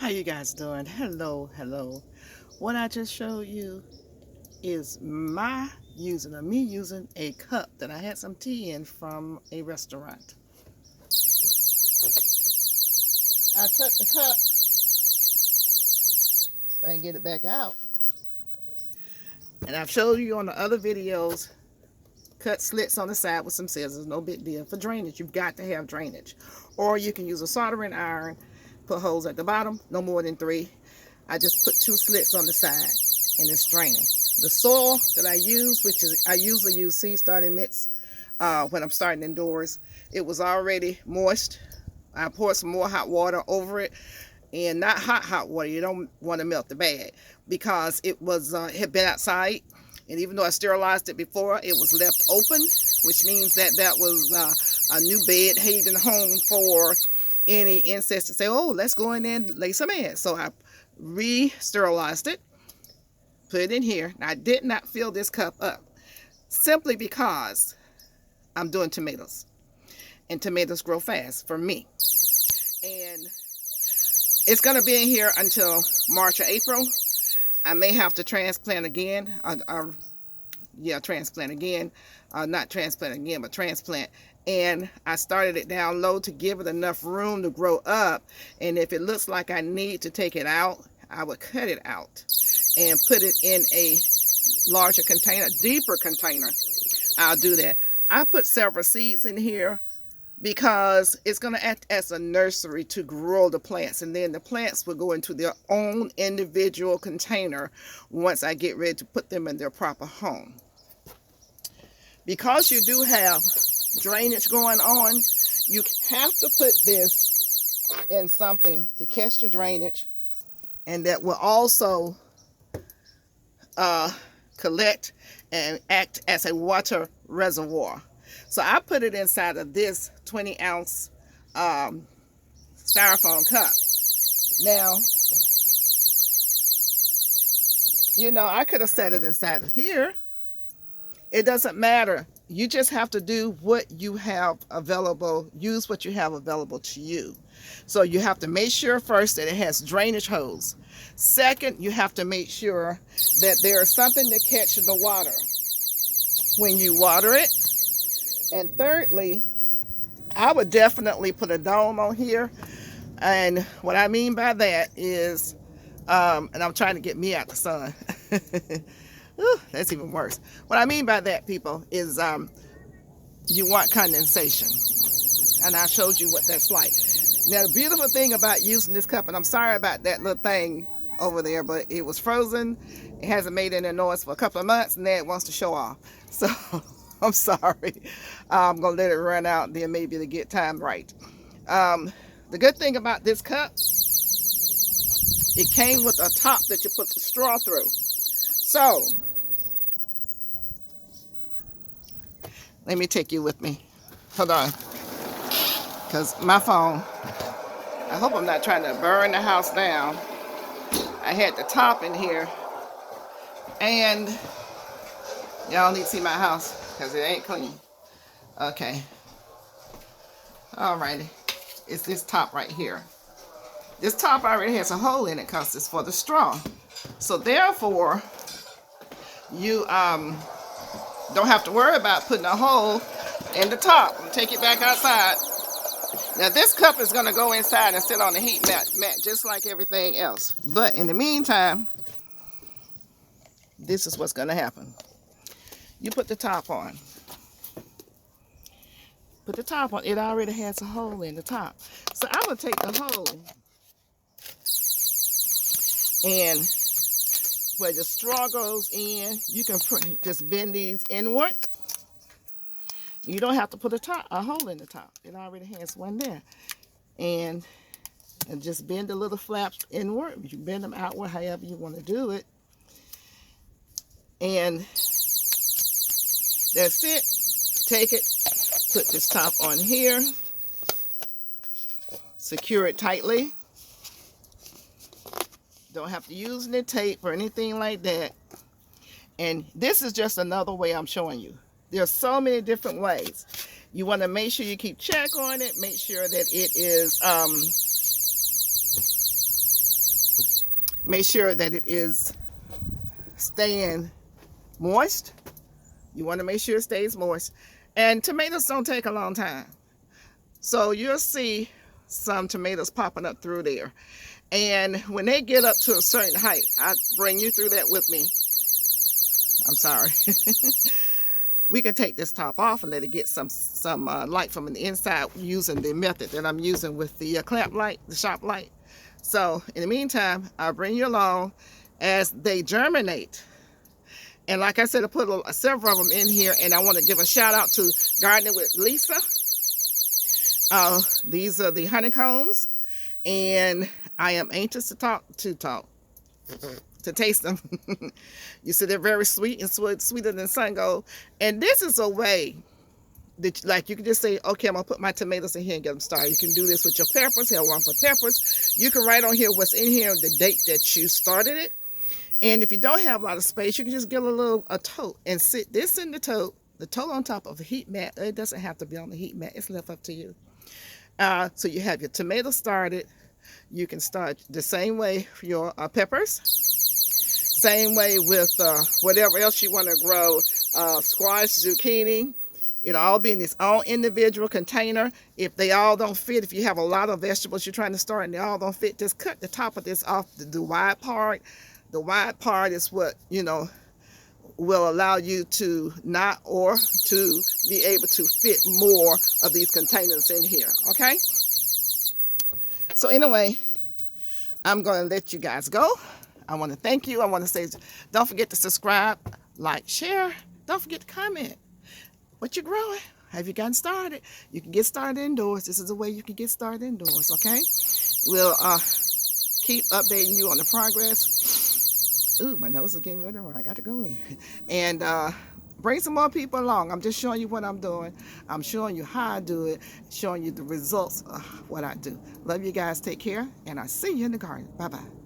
How you guys doing? Hello, hello. What I just showed you is me using a cup that I had some tea in from a restaurant. I took the cup, if I can get it back out, and I've showed you on the other videos, cut slits on the side with some scissors, no big deal. For drainage, you've got to have drainage. Or you can use a soldering iron, put holes at the bottom, no more than 3. I just put 2 slits on the side and it's draining. The soil that I use, which is, I usually use seed starting mix when I'm starting indoors. It was already moist. I poured some more hot water over it, and not hot water. You don't want to melt the bag because it was had been outside, and even though I sterilized it before, it was left open, which means that that was a new bed haven home for any insects to say, oh, let's go in there and lay some eggs. So I re-sterilized it, put it in here. Now, I did not fill this cup up simply because I'm doing tomatoes, and tomatoes grow fast for me. And it's going to be in here until March or April. I may have to transplant again. Transplant again. Not transplant again, but transplant. And I started it down low to give it enough room to grow up. And if it looks like I need to take it out, I would cut it out and put it in a larger container, deeper container. I'll do that. I put several seeds in here because it's going to act as a nursery to grow the plants, and then the plants will go into their own individual container once I get ready to put them in their proper home. Because you do have drainage going on, you have to put this in something to catch the drainage, and that will also collect and act as a water reservoir. So I put it inside of this 20-ounce styrofoam cup. Now, I could have set it inside of here. It doesn't matter. You just have to do what you have available. Use what you have available to you. So you have to make sure first that it has drainage holes. Second, you have to make sure that there is something to catch the water when you water it. And thirdly, I would definitely put a dome on here. And what I mean by that is, and I'm trying to get me out the sun. Ooh, that's even worse. What I mean by that, people, is you want condensation. And I showed you what that's like. Now, the beautiful thing about using this cup, and I'm sorry about that little thing over there, but it was frozen. It hasn't made any noise for a couple of months, and now it wants to show off. So I'm sorry. I'm going to let it run out, then maybe to get time right. The good thing about this cup, it came with a top that you put the straw through. So, let me take you with me. Hold on. Because my phone, I hope I'm not trying to burn the house down. I had the top in here. And y'all need to see my house because it ain't clean. Okay. Alrighty. It's this top right here. This top already has a hole in it because it's for the straw. So therefore, you don't have to worry about putting a hole in the top. I'll take it back outside. Now this cup is going to go inside and sit on the heat mat just like everything else. But in the meantime, this is what's going to happen. You put the top on. Put the top on. It already has a hole in the top. So I'm going to take the hole and where the straw goes in, you can just bend these inward. You don't have to put a hole in the top. It already has one there. And just bend the little flaps inward. You bend them outward however you want to do it. And that's it. Take it, put this top on here, secure it tightly. Don't have to use any tape or anything like that. And this is just another way I'm showing you. There's so many different ways. You want to make sure you keep check on it. Make sure that it is Make sure that it is staying moist. You want to make sure it stays moist. And tomatoes don't take a long time. So you'll see some tomatoes popping up through there. And when they get up to a certain height, I bring you through that with me. I'm sorry. We can take this top off and let it get some light from the inside using the method that I'm using with the clamp light, the shop light. So in the meantime, I'll bring you along as they germinate. And like I said, I put several of them in here, and I want to give a shout out to Gardening with Lisa. These are the honeycombs, and I am anxious to taste them. You see, they're very sweet and sweeter than sun gold. And this is a way that, like, you can just say, okay, I'm gonna put my tomatoes in here and get them started. You can do this with your peppers. Here, one for peppers. You can write on here what's in here, the date that you started it. And if you don't have a lot of space, you can just get a tote and sit this in the tote on top of a heat mat. It doesn't have to be on the heat mat. It's left up to you. So you have your tomatoes started. You can start the same way for your peppers. Same way with whatever else you want to grow. Squash, zucchini. It'll all be in its own individual container. If they all don't fit, if you have a lot of vegetables you're trying to start and they all don't fit, just cut the top of this off, the wide part. The wide part is what, will allow you to to be able to fit more of these containers in here, okay? So anyway, I'm going to let you guys go. I want to thank you. I want to say, don't forget to subscribe, like, share. Don't forget to comment. What you growing? Have you gotten started? You can get started indoors. This is a way you can get started indoors, okay? We'll keep updating you on the progress. Ooh, my nose is getting ready to run. I got to go in. And bring some more people along. I'm just showing you what I'm doing. I'm showing you how I do it, showing you the results of what I do. Love you guys. Take care, and I'll see you in the garden. Bye-bye.